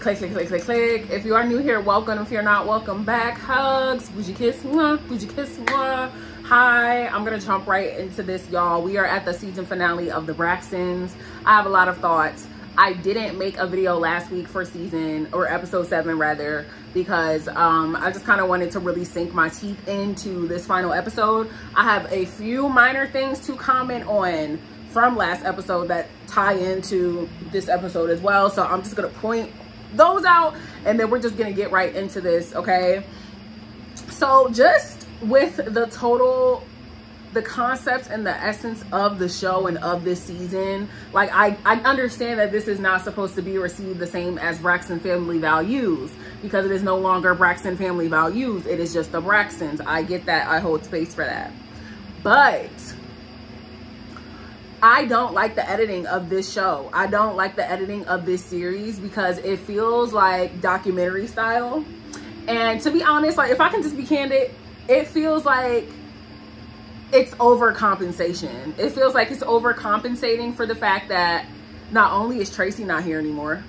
click, click, click, click, click. If you are new here, welcome. If you're not, welcome back. Hugs, bougie kiss, mwah, bougie kiss, mwah. Hi, I'm gonna jump right into this, y'all. We are at the season finale of the Braxtons. I have a lot of thoughts. I didn't make a video last week for episode 7 rather, because I just kind of wanted to really sink my teeth into this final episode. I have a few minor things to comment on from last episode that tie into this episode as well. So I'm just gonna point those out and then we're just gonna get right into this, okay? So just with the concepts and the essence of the show and of this season, like I understand that this is not supposed to be received the same as Braxton Family Values, because it is no longer Braxton Family Values, it is just the Braxtons. I get that, I hold space for that. But I don't like the editing of this show. I don't like the editing of this series because it feels like documentary style. And to be honest, like if I can just be candid, it feels like it's overcompensation. It feels like it's overcompensating for the fact that not only is Tracy not here anymore,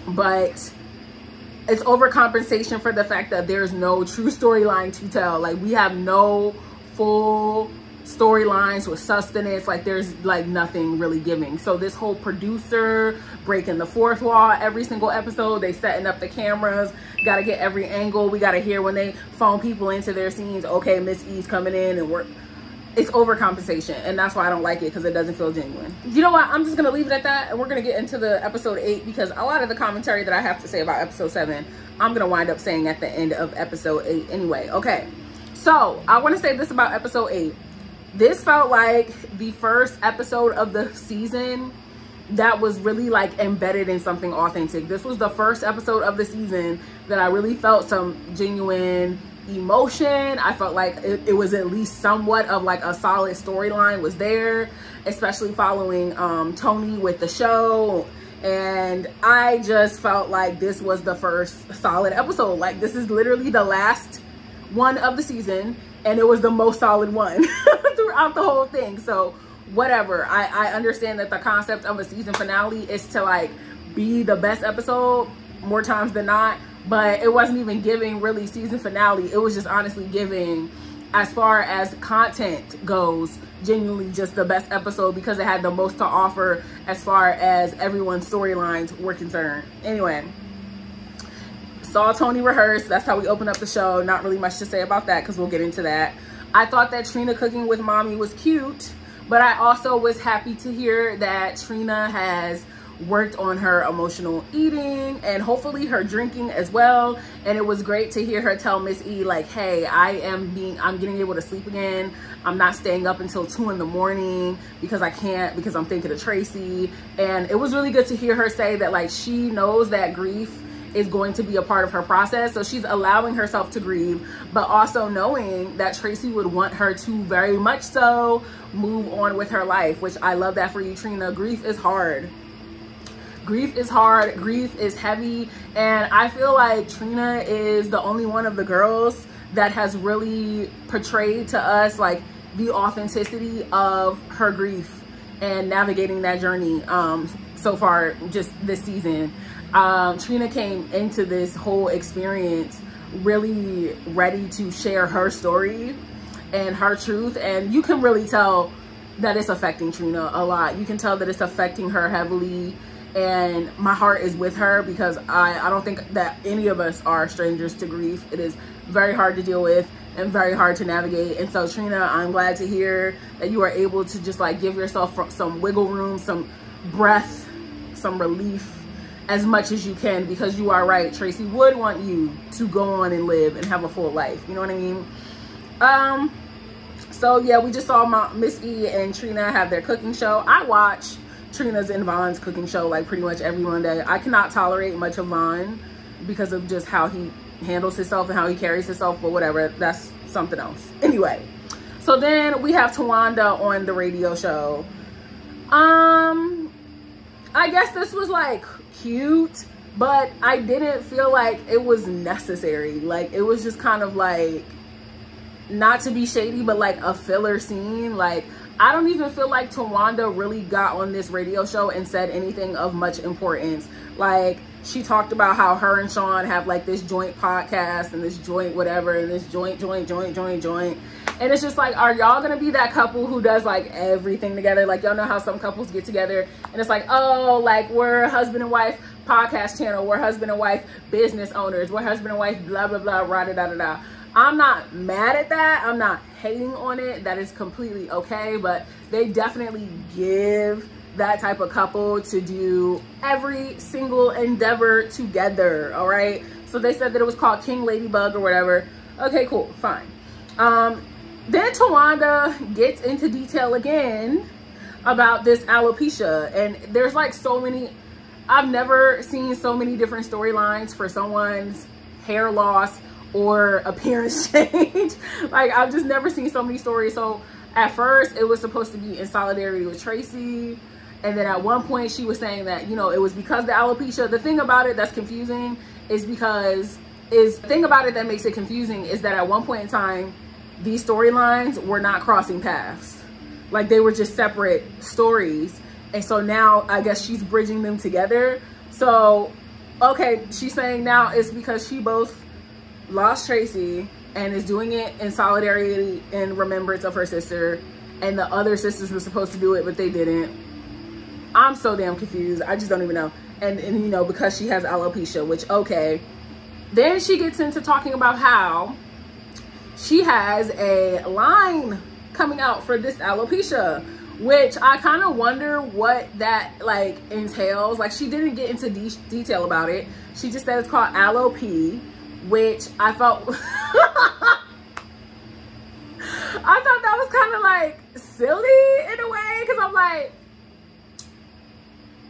but it's overcompensation for the fact that there's no true storyline to tell. Like we have no full storylines with sustenance. Like there's like nothing really giving. So this whole producer breaking the fourth wall every single episode, they setting up the cameras, gotta get every angle. We gotta hear when they phone people into their scenes, okay, Miss E's coming in, and it's overcompensation, and that's why I don't like it, because it doesn't feel genuine. You know what, I'm just gonna leave it at that, and we're gonna get into the episode 8, because a lot of the commentary that I have to say about episode 7 I'm gonna wind up saying at the end of episode 8 anyway. Okay, so I want to say this about episode 8. This felt like the first episode of the season that was really like embedded in something authentic. This was the first episode of the season that I really felt some genuine emotion. I felt like it was at least somewhat of like a solid storyline was there, especially following Tony with the show. And I just felt like this was the first solid episode. Like this is literally the last one of the season, and it was the most solid one throughout the whole thing. So whatever, I understand that the concept of a season finale is to like be the best episode more times than not, but it wasn't even giving really season finale. It was just honestly giving, as far as content goes, genuinely just the best episode, because it had the most to offer as far as everyone's storylines were concerned. Anyway, saw Tony rehearse. That's how we open up the show. Not really much to say about that, because we'll get into that. I thought that Trina cooking with mommy was cute, but I also was happy to hear that Trina has worked on her emotional eating and hopefully her drinking as well. And it was great to hear her tell Miss E like, hey, I'm getting able to sleep again. I'm not staying up until 2 in the morning because I can't, because I'm thinking of Tracy. And it was really good to hear her say that like she knows that grief is going to be a part of her process. So she's allowing herself to grieve, but also knowing that Tracy would want her to very much so move on with her life, which I love that for you, Trina. Grief is hard. Grief is hard, grief is heavy, and I feel like Trina is the only one of the girls that has really portrayed to us like the authenticity of her grief and navigating that journey so far just this season. Trina came into this whole experience really ready to share her story and her truth, and you can really tell that it's affecting Trina a lot. You can tell that it's affecting her heavily, and my heart is with her, because I don't think that any of us are strangers to grief. It is very hard to deal with and very hard to navigate. And so Trina, I'm glad to hear that you are able to just like give yourself some wiggle room, some breath, some relief, as much as you can, because you are right. Tracy would want you to go on and live and have a full life. You know what I mean? So yeah, we just saw Miss E and Trina have their cooking show. I watch Trina's and Von's cooking show like pretty much every Monday. I cannot tolerate much of Von because of just how he handles himself and how he carries himself, but whatever, that's something else. Anyway, so then we have Tawanda on the radio show. I guess this was like cute, but I didn't feel like it was necessary. Like it was just kind of like, not to be shady, but like a filler scene. Like I don't even feel like Tawanda really got on this radio show and said anything of much importance. Like she talked about how her and Sean have like this joint podcast and this joint whatever and this joint. And it's just like, are y'all gonna be that couple who does like everything together? Like, y'all know how some couples get together and it's like, oh, like we're husband and wife podcast channel, we're husband and wife business owners, we're husband and wife blah blah blah rah da da da. I'm not mad at that. I'm not hating on it. That is completely okay. But they definitely give that type of couple to do every single endeavor together. All right. So they said that it was called King Ladybug or whatever. Okay, cool. Fine. Then Tawanda gets into detail again about this alopecia. And there's like so many, I've never seen so many different storylines for someone's hair loss or appearance change. Like, I've just never seen so many stories. So at first it was supposed to be in solidarity with Tracy, and then at one point she was saying that, you know, it was because the alopecia. The thing about it that's confusing is the thing about it that makes it confusing is that at one point in time these storylines were not crossing paths. Like, they were just separate stories, and so now I guess she's bridging them together. So okay, she's saying now it's because she both lost Tracy and is doing it in solidarity in remembrance of her sister, and the other sisters were supposed to do it but they didn't. I'm so damn confused. I just don't even know. And you know, because she has alopecia, which okay. Then she gets into talking about how she has a line coming out for this alopecia, which I kind of wonder what that like entails. Like, she didn't get into detail about it. She just said it's called Alope, which I felt I thought that was kind of like silly in a way, because I'm like,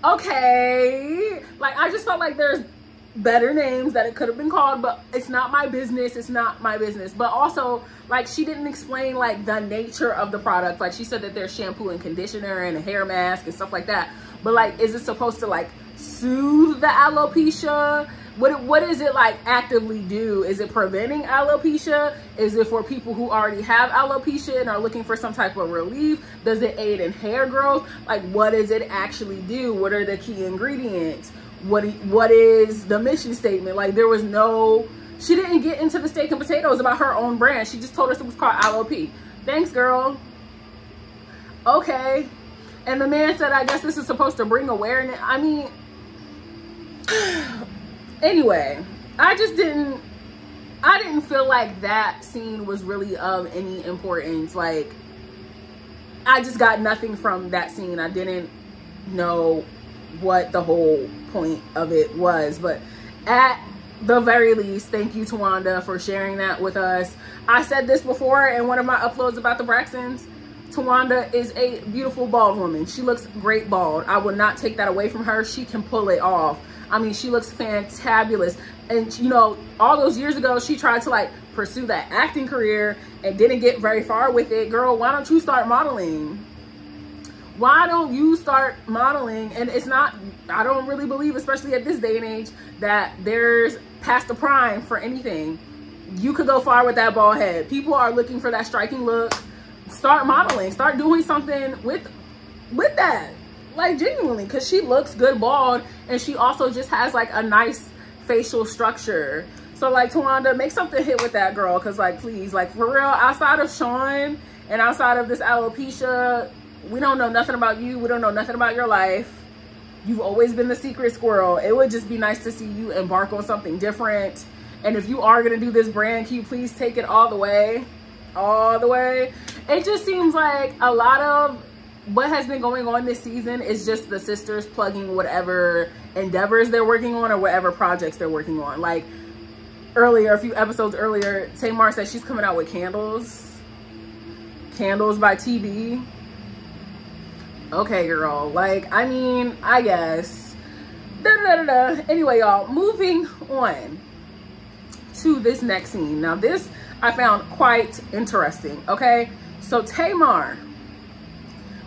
okay, like I just felt like there's better names that it could have been called, but it's not my business. It's not my business. But also, like, she didn't explain like the nature of the product. Like, she said that there's shampoo and conditioner and a hair mask and stuff like that, but like, is it supposed to like soothe the alopecia? What does it like actively do? Is it preventing alopecia? Is it for people who already have alopecia and are looking for some type of relief? Does it aid in hair growth? Like, what does it actually do? What are the key ingredients? What is the mission statement? Like, there was no, she didn't get into the steak and potatoes about her own brand. She just told us it was called Alope. Thanks, girl. Okay. And the man said, I guess this is supposed to bring awareness. I mean, anyway, I didn't feel like that scene was really of any importance. Like, I just got nothing from that scene. I didn't know what the whole point of it was, but at the very least, thank you, Tawanda, for sharing that with us. I said this before in one of my uploads about the Braxtons. Tawanda is a beautiful bald woman. She looks great bald. I would not take that away from her. She can pull it off. I mean, she looks fantabulous. And you know, all those years ago, she tried to like pursue that acting career and didn't get very far with it. Girl, why don't you start modeling? Why don't you start modeling? And it's not, I don't really believe, especially at this day and age, that there's past the prime for anything. You could go far with that bald head. People are looking for that striking look. Start modeling. Start doing something with that. Like, genuinely, because she looks good bald, and she also just has like a nice facial structure. So like, Tawanda, make something hit with that, girl, because like, please, like, for real, outside of Sean and outside of this alopecia, we don't know nothing about you. We don't know nothing about your life. You've always been the secret squirrel. It would just be nice to see you embark on something different. And if you are going to do this brand, can you please take it all the way? All the way. It just seems like a lot of what has been going on this season is just the sisters plugging whatever endeavors they're working on or whatever projects they're working on. Like, earlier, a few episodes earlier, Tamar said she's coming out with candles. Candles by TB. Okay, girl. Like, I mean, I guess. Anyway, y'all, moving on to this next scene. Now, this I found quite interesting, okay? So Tamar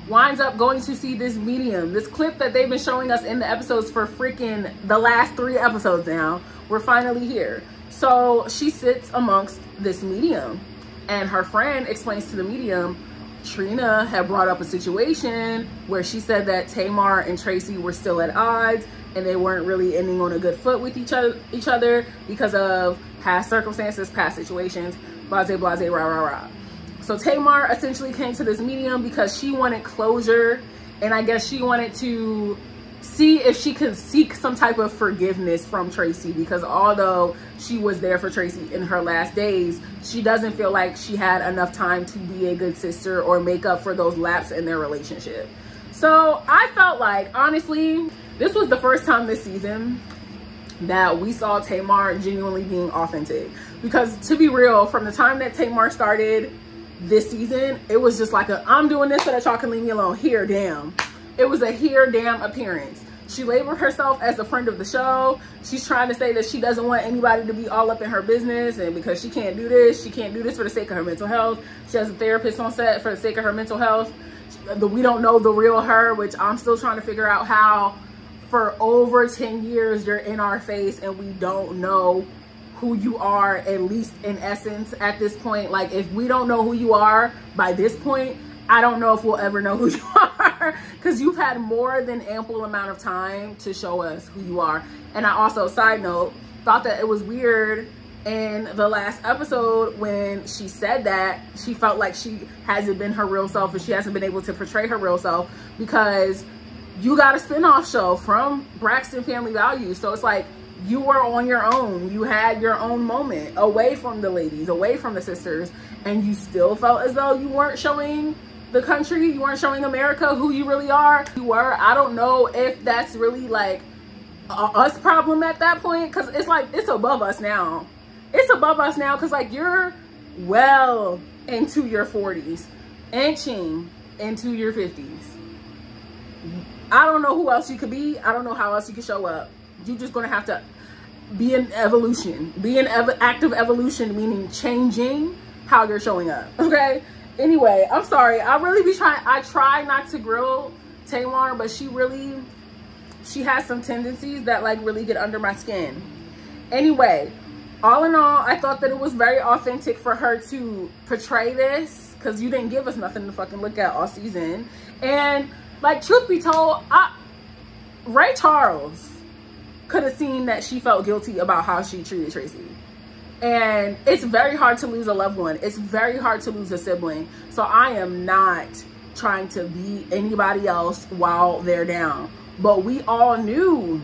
winds up going to see this medium. This clip that they've been showing us in the episodes for freaking the last 3 episodes now. We're finally here. So she sits amongst this medium, and her friend explains to the medium Trina had brought up a situation where she said that Tamar and Tracy were still at odds and they weren't really ending on a good foot with each other because of past circumstances, past situations, blase, blase, rah, rah, rah. So Tamar essentially came to this medium because she wanted closure, and I guess she wanted to see if she could seek some type of forgiveness from Tracy, because although she was there for Tracy in her last days, she doesn't feel like she had enough time to be a good sister or make up for those lapses in their relationship. So I felt like, honestly, this was the first time this season that we saw Tamar genuinely being authentic. Because to be real, from the time that Tamar started this season, it was just like a, I'm doing this so that y'all can leave me alone. Here, damn. It was a here, damn appearance. She labeled herself as a friend of the show. She's trying to say that she doesn't want anybody to be all up in her business, and because she can't do this for the sake of her mental health. She has a therapist on set for the sake of her mental health. We don't know the real her, which I'm still trying to figure out how for over 10 years you're in our face and we don't know who you are, at least in essence at this point. Like, if we don't know who you are by this point, I don't know if we'll ever know who you are, because you've had more than ample amount of time to show us who you are. And I also, side note, thought that it was weird in the last episode when she said that she felt like she hasn't been her real self and she hasn't been able to portray her real self because you got a spinoff show from Braxton Family Values. So it's like, you were on your own. You had your own moment away from the ladies, away from the sisters, and you still felt as though you weren't showing the country, you weren't showing America who you really are. You were. I don't know if that's really like us problem at that point, because it's like, it's above us now. It's above us now, because like, you're well into your 40s, inching into your 50s. I don't know who else you could be. I don't know how else you could show up. You're just gonna have to be in evolution, be in active evolution, meaning changing how you're showing up. Okay. Anyway, I'm sorry. I try not to grill Tamar, but she has some tendencies that like really get under my skin. Anyway, all in all, I thought that it was very authentic for her to portray this, because you didn't give us nothing to fucking look at all season. And like, truth be told, Ray Charles could have seen that she felt guilty about how she treated Tracy. And it's very hard to lose a loved one. It's very hard to lose a sibling. So I am not trying to be anybody else while they're down. But we all knew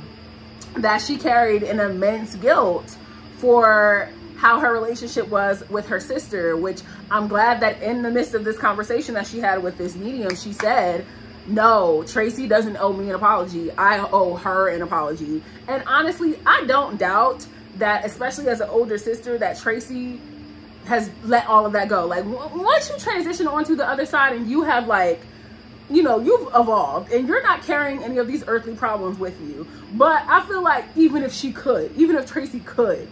that she carried an immense guilt for how her relationship was with her sister, which I'm glad that in the midst of this conversation that she had with this medium, she said, no, Tracy doesn't owe me an apology. I owe her an apology. And honestly, I don't doubt that, especially as an older sister, that Tracy has let all of that go. Like, once you transition onto the other side and you have, like, you know, you've evolved and you're not carrying any of these earthly problems with you. But I feel like even if she could, even if Tracy could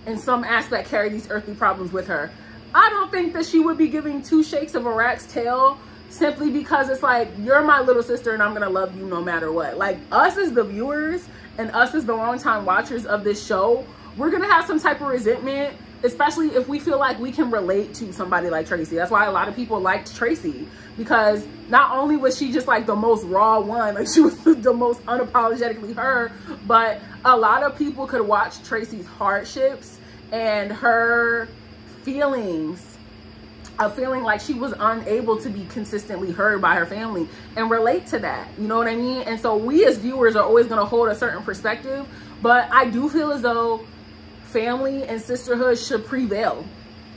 in some aspect carry these earthly problems with her, I don't think that she would be giving two shakes of a rat's tail, simply because it's like, you're my little sister and I'm gonna love you no matter what. Like, us as the viewers and us as the long-time watchers of this show, we're gonna have some type of resentment, especially if we feel like we can relate to somebody like Tracy. That's why a lot of people liked Tracy, because not only was she just like the most raw one, like she was the most unapologetically her, but a lot of people could watch Tracy's hardships and her feelings of feeling like she was unable to be consistently heard by her family and relate to that. You know what I mean? And so we as viewers are always going to hold a certain perspective, but I do feel as though family and sisterhood should prevail.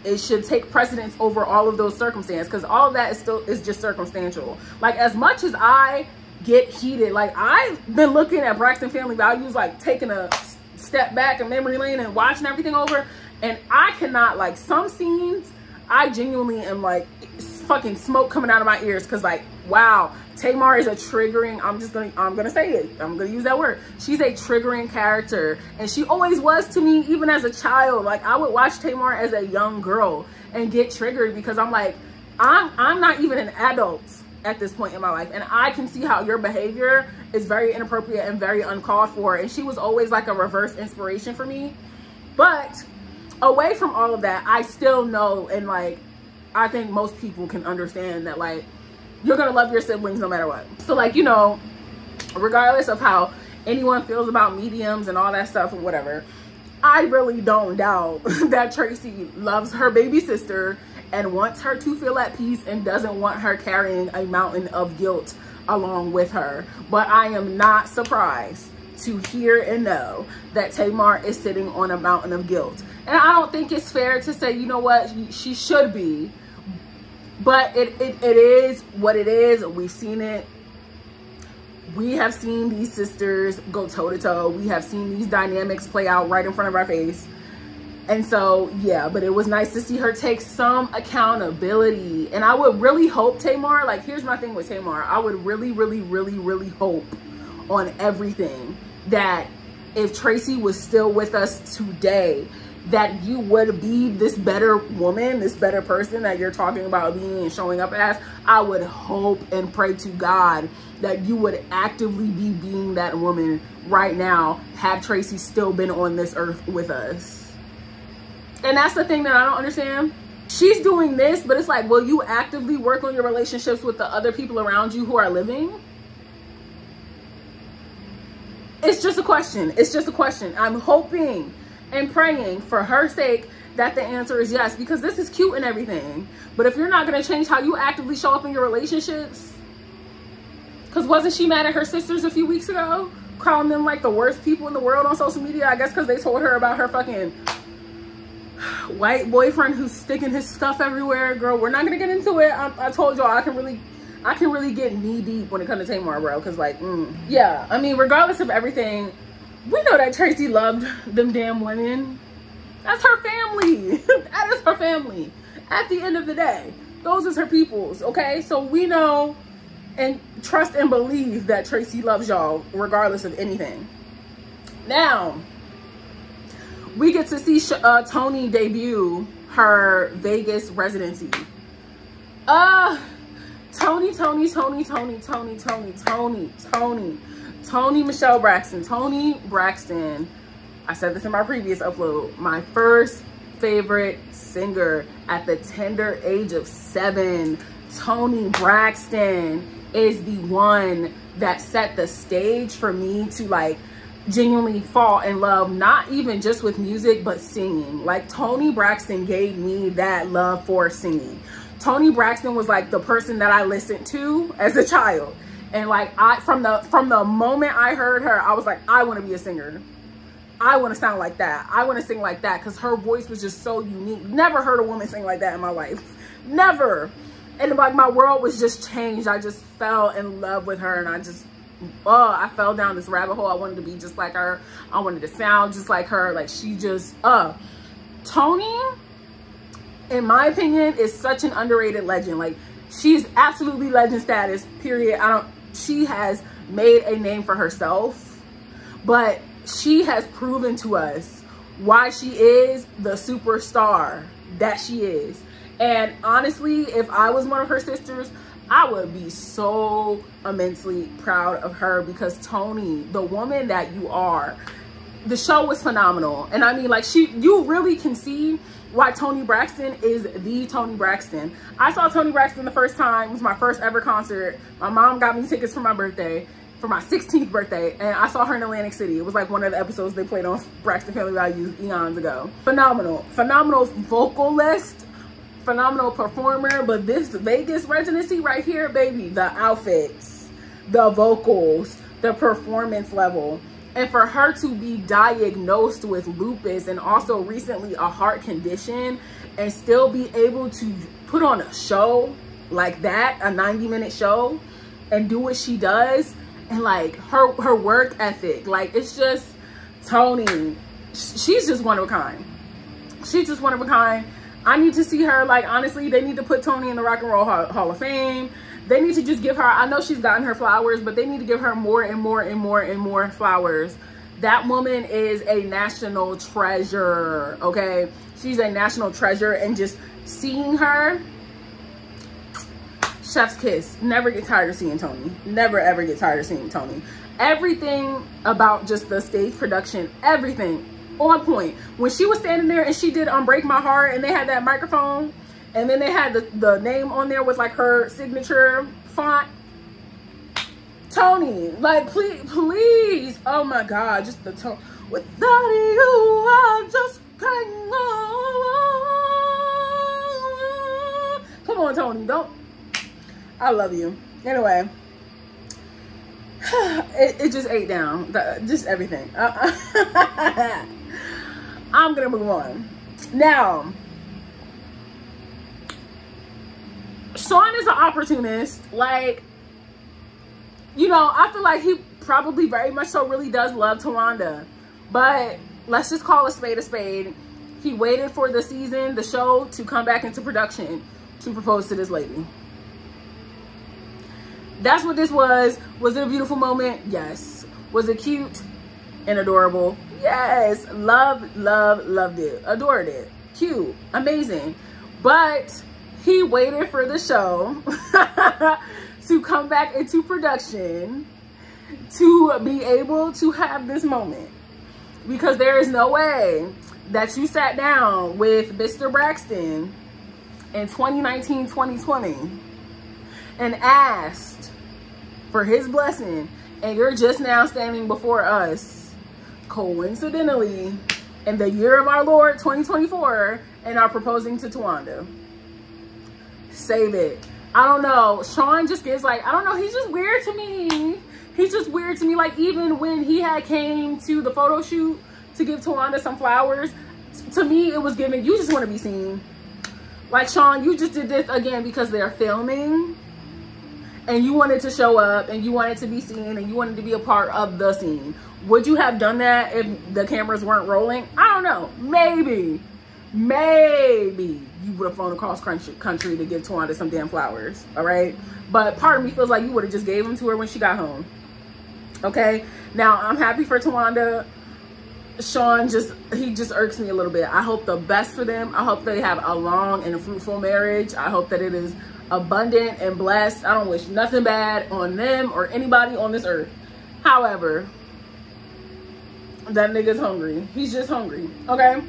It should take precedence over all of those circumstances, because all of that is just circumstantial. Like, as much as I get heated, like, I've been looking at Braxton Family Values, like taking a step back in memory lane and watching everything over, and I cannot, like, some scenes I genuinely am like fucking smoke coming out of my ears, because like, wow, Tamar is a triggering, I'm gonna say it, I'm gonna use that word, she's a triggering character, and she always was to me, even as a child. Like, I would watch Tamar as a young girl and get triggered, because I'm like, I'm not even an adult at this point in my life, and I can see how your behavior is very inappropriate and very uncalled for. And she was always like a reverse inspiration for me. But away from all of that, I still know, and like, I think most people can understand that, like, you're gonna love your siblings no matter what. So, like, you know, regardless of how anyone feels about mediums and all that stuff or whatever, I really don't doubt that Tracy loves her baby sister and wants her to feel at peace and doesn't want her carrying a mountain of guilt along with her. But I am not surprised to hear and know that Tamar is sitting on a mountain of guilt. And I don't think it's fair to say, you know what, she should be. But it is what it is. We've seen it. We have seen these sisters go toe to toe. We have seen these dynamics play out right in front of our face. And so, yeah, but it was nice to see her take some accountability. And I would really hope, Tamar, like, here's my thing with Tamar. I would really, really, really, really hope on everything that if Tracy was still with us today, that you would be this better woman, this better person that you're talking about being and showing up as. I would hope and pray to God that you would actively be being that woman right now, had Tracy still been on this earth with us. And that's the thing that I don't understand. She's doing this, but it's like, will you actively work on your relationships with the other people around you who are living? It's just a question. It's just a question. I'm hoping and praying for her sake that the answer is yes, because this is cute and everything. But if you're not going to change how you actively show up in your relationships, because wasn't she mad at her sisters a few weeks ago, calling them like the worst people in the world on social media? I guess because they told her about her fucking white boyfriend who's sticking his stuff everywhere. Girl, we're not gonna get into it. I told y'all I can really get knee deep when it comes to Tamar, bro, because like yeah, I mean, regardless of everything, we know that Tracy loved them damn women. That's her family. That is her family. At the end of the day, those is her peoples, okay? So we know and trust and believe that Tracy loves y'all regardless of anything. Now we get to see Toni debut her Vegas residency. Toni Michelle Braxton. Toni Braxton. I said this in my previous upload. My first favorite singer at the tender age of 7. Toni Braxton is the one that set the stage for me to like genuinely fall in love, not even just with music, but singing. Like, Toni Braxton gave me that love for singing. Toni Braxton was like the person that I listened to as a child. And like, from the moment I heard her, I was like, I want to be a singer. I want to sound like that. I want to sing like that, because her voice was just so unique. Never heard a woman sing like that in my life. Never. And like, my world was just changed. I just fell in love with her, and I just, I fell down this rabbit hole. I wanted to be just like her. I wanted to sound just like her. Like, she just, Toni, in my opinion, is such an underrated legend. Like, she's absolutely legend status, period. She has made a name for herself, but she has proven to us why she is the superstar that she is. And honestly, if I was one of her sisters, I would be so immensely proud of her, because Toni, the woman that you are, the show was phenomenal. And I mean, like, you really can see why Toni Braxton is the Toni Braxton. I saw Toni Braxton the first time. It was my first ever concert. My mom got me tickets for my birthday, for my 16th birthday, and I saw her in Atlantic City. It was like one of the episodes they played on Braxton Family Values eons ago. Phenomenal vocalist, phenomenal performer. But this Vegas residency right here, baby, the outfits, the vocals, the performance level, and for her to be diagnosed with lupus and also recently a heart condition, and still be able to put on a show like that, a 90-minute show, and do what she does, and like her work ethic, like, it's just Toni. She's just one of a kind. She's just one of a kind. I need to see her, like, honestly, they need to put Toni in the Rock and Roll Hall of Fame. They need to just give her, I know she's gotten her flowers, but they need to give her more and more and more and more flowers. That woman is a national treasure, okay? She's a national treasure, and just seeing her, chef's kiss. Never get tired of seeing Toni. Never, ever get tired of seeing Toni. Everything about just the stage production, everything on point. When she was standing there and she did Break My Heart, and they had that microphone, And then they had the name on there with like her signature font. Tony, like, please. Oh my God, just the tone. Without you, I just can't go on. Come on, Tony, don't. I love you. Anyway, it just ate down. Just everything. I'm gonna move on. Now, Sean is an opportunist. Like, you know, I feel like he probably very much so really does love Tawanda. But let's just call a spade a spade. He waited for the season, the show, to come back into production to propose to this lady. That's what this was. Was it a beautiful moment? Yes. Was it cute and adorable? Yes. Loved it. Adored it. Cute. Amazing. But he waited for the show to come back into production to be able to have this moment. Because there is no way that you sat down with Mr. Braxton in 2019, 2020 and asked for his blessing, and you're just now standing before us, coincidentally, in the year of our Lord, 2024, and are proposing to Tawanda. Save it. I don't know. Sean just gives like, I don't know, he's just weird to me. He's just weird to me. Like, even when he had came to the photo shoot to give Tawanda some flowers, to me, it was giving, you just want to be seen. Like, Sean, you just did this again because they're filming and you wanted to show up and you wanted to be seen and you wanted to be a part of the scene. Would you have done that if the cameras weren't rolling? I don't know. Maybe you would have flown across country to give Tawanda some damn flowers. All right. But part of me feels like you would have just gave them to her when she got home. Okay. Now, I'm happy for Tawanda. Sean he just irks me a little bit. I hope the best for them. I hope they have a long and a fruitful marriage. I hope that it is abundant and blessed. I don't wish nothing bad on them or anybody on this earth. However, that nigga's hungry. He's just hungry. Okay.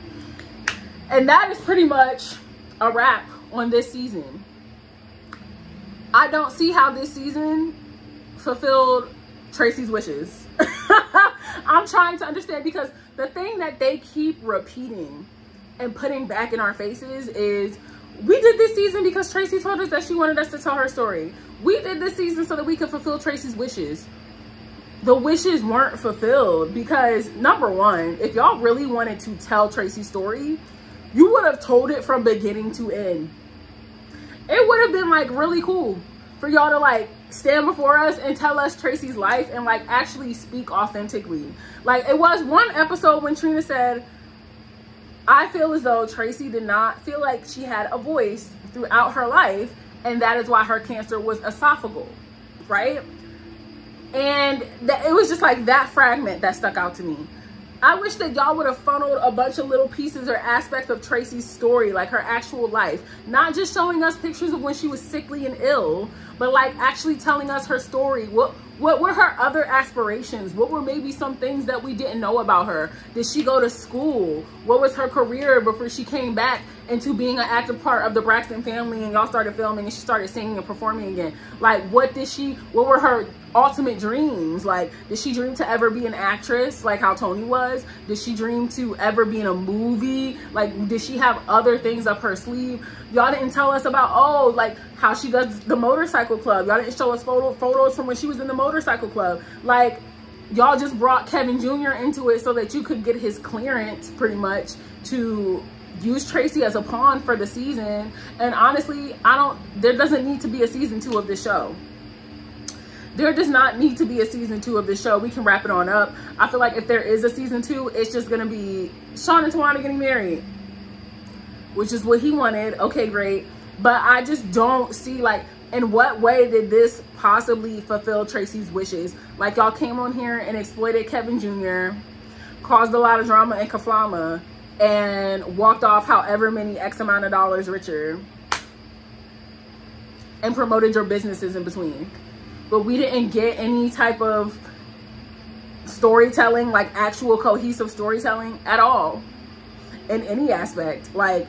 And that is pretty much a wrap on this season. I don't see how this season fulfilled Tracy's wishes. I'm trying to understand, because the thing that they keep repeating and putting back in our faces is, we did this season because Tracy told us that she wanted us to tell her story. We did this season so that we could fulfill Tracy's wishes. The wishes weren't fulfilled because, number one, if y'all really wanted to tell Tracy's story, you would have told it from beginning to end. It would have been like really cool for y'all to like stand before us and tell us Tracy's life and like actually speak authentically. Like, it was one episode when Trina said, I feel as though Tracy did not feel like she had a voice throughout her life, and that is why her cancer was esophageal, right? And it was just like that fragment that stuck out to me. I wish that y'all would have funneled a bunch of little pieces or aspects of Tracy's story, like her actual life. Not just showing us pictures of when she was sickly and ill, but like actually telling us her story. What were her other aspirations? What were maybe some things that we didn't know about her? Did she go to school? What was her career before she came back into being an active part of the Braxton family and y'all started filming and she started singing and performing again? Like, what were her ultimate dreams? Like, did she dream to ever be an actress like how Tony was? Did she dream to ever be in a movie? Like, did she have other things up her sleeve? Y'all didn't tell us about, oh, like how she does the motorcycle club. Y'all didn't show us photos from when she was in the motorcycle club. Like, y'all just brought Kevin Jr. into it so that you could get his clearance pretty much to use Tracy as a pawn for the season. And honestly, there doesn't need to be a season 2 of this show. There does not need to be a season 2 of this show. We can wrap it on up. I feel like if there is a season 2, it's just gonna be Sean and Tawanda getting married, which is what he wanted. Okay, great. But I just don't see, like, in what way did this possibly fulfill Tracy's wishes? Like, y'all came on here and exploited Kevin Jr., caused a lot of drama and kaflama, and walked off however many X amount of dollars richer, and promoted your businesses in between. But we didn't get any type of storytelling, like actual cohesive storytelling at all in any aspect. Like,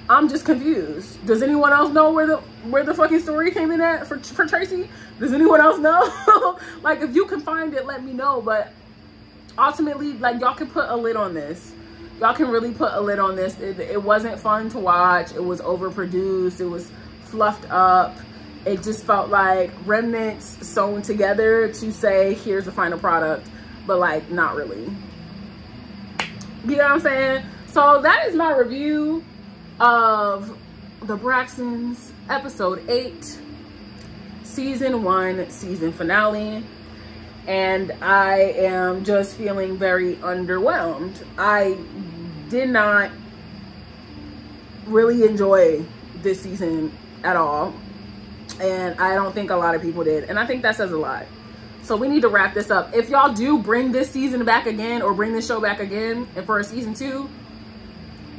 I'm just confused. Does anyone else know where the fucking story came in at for Tracy? Does anyone else know? Like, if you can find it, let me know. But ultimately, like, y'all can put a lid on this. Y'all can really put a lid on this. It wasn't fun to watch. It was overproduced. It was fluffed up. It just felt like remnants sewn together to say, here's the final product, but like, not really. You know what I'm saying? So that is my review of the Braxtons, episode 8, season 1, season finale. And I am just feeling very underwhelmed. I did not really enjoy this season at all. And I don't think a lot of people did. And I think that says a lot. So we need to wrap this up. If y'all do bring this season back again, or bring this show back again, and for a season 2,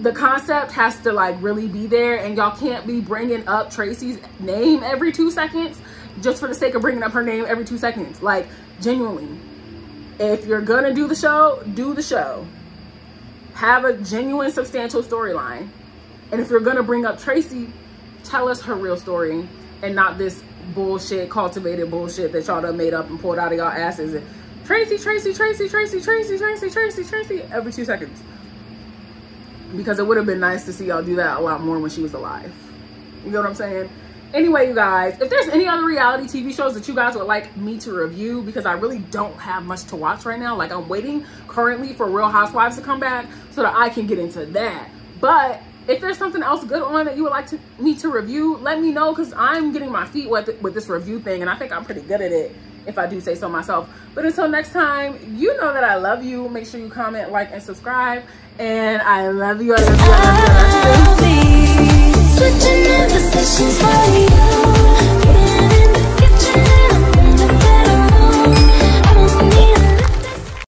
the concept has to like really be there. And y'all can't be bringing up Tracy's name every 2 seconds just for the sake of bringing up her name every 2 seconds. Like, genuinely, if you're gonna do the show, do the show. Have a genuine, substantial storyline. And if you're gonna bring up Tracy, tell us her real story, and not this bullshit, cultivated bullshit that y'all done made up and pulled out of y'all asses. And Tracy, Tracy, Tracy, Tracy, Tracy, Tracy, Tracy, Tracy, every 2 seconds. Because it would have been nice to see y'all do that a lot more when she was alive. You know what I'm saying? Anyway, you guys, if there's any other reality TV shows that you guys would like me to review, because I really don't have much to watch right now. Like, I'm waiting currently for Real Housewives to come back so that I can get into that. But if there's something else good on that you would like me to review, let me know, because I'm getting my feet wet with this review thing, and I think I'm pretty good at it, if I do say so myself. But until next time, you know that I love you. Make sure you comment, like, and subscribe. And I love you. I love you. I love you. I love you.